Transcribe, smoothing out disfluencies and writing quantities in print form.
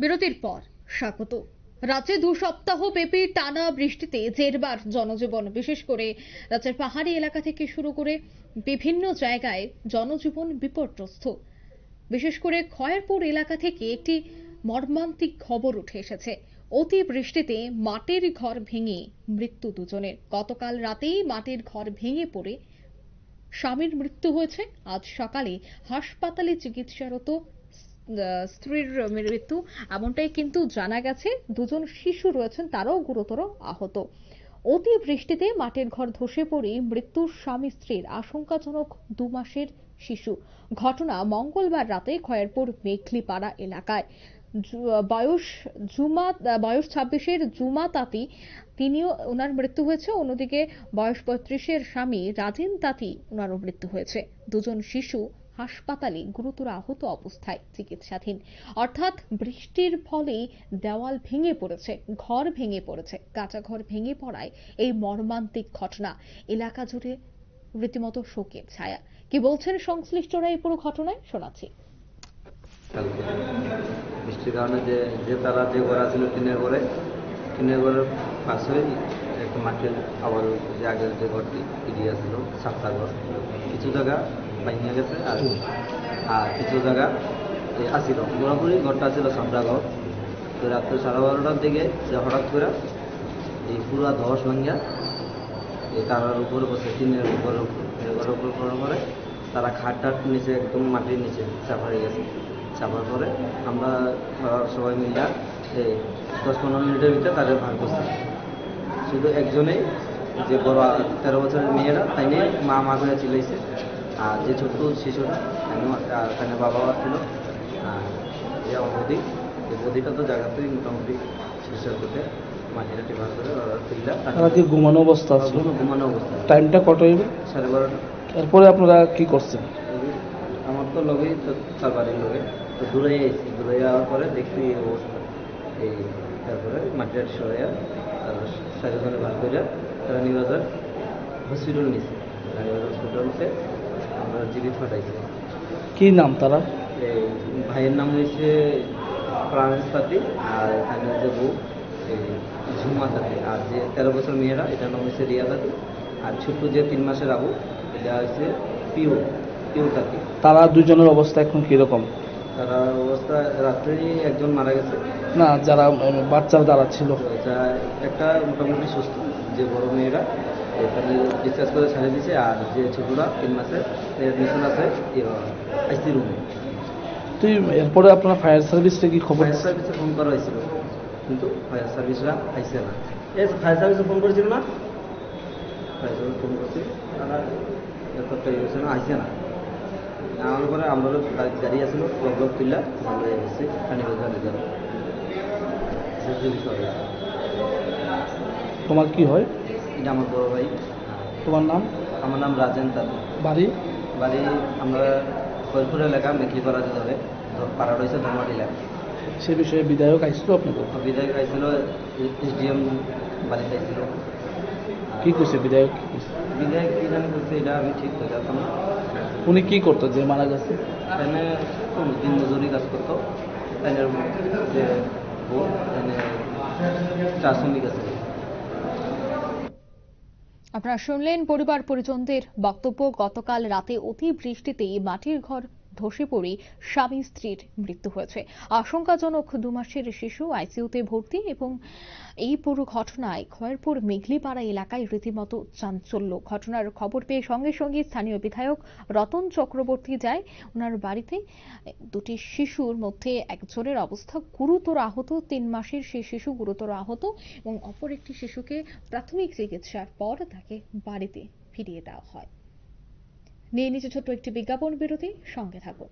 বিরতির পর স্বাগত। রাজ্যে 2 সপ্তাহ ব্যাপী টানা বৃষ্টিতে জেরবার জনজীবন, বিশেষ করে রাজ্যের পাহাড়ি এলাকা থেকে শুরু করে বিভিন্ন জায়গায় জনজীবন বিপর্যস্ত। বিশেষ করে খয়েরপুর এলাকা থেকে একটি মর্মান্তিক খবর উঠে এসেছে। অতি বৃষ্টিতে মাটির ঘর ভেঙে মৃত্যু দুজনের। গতকাল রাতেই মাটির ঘর ভেঙে পড়ে স্বামীর মৃত্যু হয়েছে। আজ সকালে হাসপাতালে চিকিৎসারত স্ত্রীর মৃত্যু, এমনটাই কিন্তু জানা গেছে। দুজন শিশু রয়েছেন, তারাও গুরুতর আহত। অতি বৃষ্টিতে মাটির ঘর ধসে পড়ে মৃত্যুর স্বামী স্ত্রীর, আশঙ্কাজনক 2 মাসের শিশু। ঘটনা মঙ্গলবার রাতে খয়েরপুর মেঘলিপাড়া এলাকায়। বয়স 26-এর জুমা তাঁতি, ওনার মৃত্যু হয়েছে। অন্যদিকে বয়স 35-এর স্বামী রাজেন তাঁতি, ওনারও মৃত্যু হয়েছে। দুজন শিশু হাসপাতালে গুরুতর আহত অবস্থায় চিকিৎসাধীন। অর্থাৎ বৃষ্টির ফলে দেওয়াল ভেঙে পড়েছে, ঘর ভেঙে পড়েছে। কাঁচা ঘর ভেঙে পড়ায় এই মর্মান্তিক ঘটনা। এলাকা জুড়ে রীতিমতো শোকের ছায়া। কি বলছেন সংশ্লিষ্টরা এই পুরো ঘটনায়, শোনাচ্ছি। বৃষ্টির কারণে যে তারা যে ঘর ছিল টিনের ঘরের পাশে একটা মাটির আবার যে আগের যে ঘরটি এরিয়া ছিল সাতটা ঘর, কিছু জায়গা ভাঙিয়ে গেছে আর কিছু জায়গা আসিল। পুরোপুরি ঘরটা ছিল সাতটা ঘর। তো রাত্রে 12:30টার দিকে সে হঠাৎ করে এই পুরা ধস ভাঙিয়া এই তারার উপরে বসে টিনের ঘরের উপর পড়ার পরে তারা খাটটার নিচে একদম মাটির নিচে চাপা হয়ে গেছে। চাপার পরে আমরা সবাই মিলে এই 10-15 মিনিটের ভিতরে তাদের ভাগ করছি। শুধু একজনেই, যে বড় 13 বছরের মেয়েরা, তাই নিয়ে মা করে চিলাইছে। আর যে ছোট্ট শিশুরা, তাই বাবা ছিল। আর যে আমার বদি, এই বদিটা তো জায়গাতেই মোটামুটি চিকিৎসা করতে মাটিটা টিভার করে তুললা। তারা কি ঘুমানো অবস্থা ছিল? ঘুমানো অবস্থা। টাইমটা কত হইবে? 12:30। এরপরে আপনারা কি করছেন? আমার তো লগেই তো তার বাড়ির লোকে তো দূরে এসেছি। দূরে যাওয়ার পরে দেখছি এই অবস্থা। এই তারপরে মাটির সরাইয়া তারপর 4 জনে ভাগ করে তারা নিউবাজার হসপিটাল নিয়েছে। নিউবাজার হসপিটালতে আমরা জীবিত পাঠাইছি। কি নাম তারা? এই ভাইয়ের নাম হয়েছে প্রাণেশ তাঁতি, আর এখানে যে বউ এই ঝুমা তাঁতি, আর যে 13 বছর মেয়েরা, এটার নাম হয়েছে রিয়া তাঁতি। আর ছোট্ট যে 3 মাসের আবু, এটা হচ্ছে পিউ তাঁতি। তারা দুজনের অবস্থা এখন কিরকম? তারা অবস্থা, রাত্রেই একজন মারা গেছে। না, যারা বাচ্চারা যারা ছিল, যা একটা মোটামুটি সুস্থ, যে বড় মেয়েরা এখানে ডিসচার্জ করে ছাড়িয়ে দিয়েছে। আর যে ছোটরা 3 মাসের অ্যাডমিশন আছে আইসি রুমে। তুই এরপরে আপনারা ফায়ার সার্ভিসে কি খবর? ফায়ার সার্ভিসে ফোন করা হয়েছিল, কিন্তু ফায়ার সার্ভিসরা আইসে না। ফায়ার সার্ভিসে ফোন করেছিল না, ফায়ার সার্ভিস ফোন করছি, তারা এতটা ইয়ে হয়েছে না, আইসে না। আমার পরে আমরা গাড়ি আসলো, ব্লক তুললা আমরা এসেছি কানিবাজার নিয়ে যাবো। তোমার কি হয়? এটা আমার বড় ভাই। তোমার নাম? আমার নাম রাজেন তাঁতি। বাড়ি? আমরা খয়েরপুর এলাকা মেঘলিপাড়া ধরে পাড়া রয়েছে ধর্মাটি এলাকা। সে বিষয়ে বিধায়ক আইছিল আপনাদের? বিধায়ক আইছিল, এসডিএম বাড়িতে আইছিল। কি করছে বিধায়ক? বিধায়ক কি জানি করছে, এটা আমি ঠিক করে জানতাম না। উনি কি করতো যে মারা গেছে? এখানে দিন মজুরি কাজ করতো। এখানে যে বউ, এখানে চা শ্রমিক আছে। আপনারা শুনলেন পরিবার পরিজনদের বক্তব্য। গতকাল রাতে অতি বৃষ্টিতে মাটির ঘর ধসে পড়ে স্বামী স্ত্রীর মৃত্যু হয়েছে। আশঙ্কাজনক 2 মাসের শিশু আইসিইউতে ভর্তি। এবং এই পুরো ঘটনায় খয়েরপুর মেঘলিপাড়া এলাকায় রীতিমতো চাঞ্চল্য। ঘটনার খবর পেয়ে সঙ্গে সঙ্গে স্থানীয় বিধায়ক রতন চক্রবর্তী যায় ওনার বাড়িতে। 2টি শিশুর মধ্যে একজনের অবস্থা গুরুতর আহত, 3 মাসের সেই শিশু গুরুতর আহত, এবং অপর একটি শিশুকে প্রাথমিক চিকিৎসার পর তাকে বাড়িতে ফিরিয়ে দেওয়া হয়। নিয়ে নিচে ছোট্ট একটি বিজ্ঞাপন বিরতি, সঙ্গে থাকুন।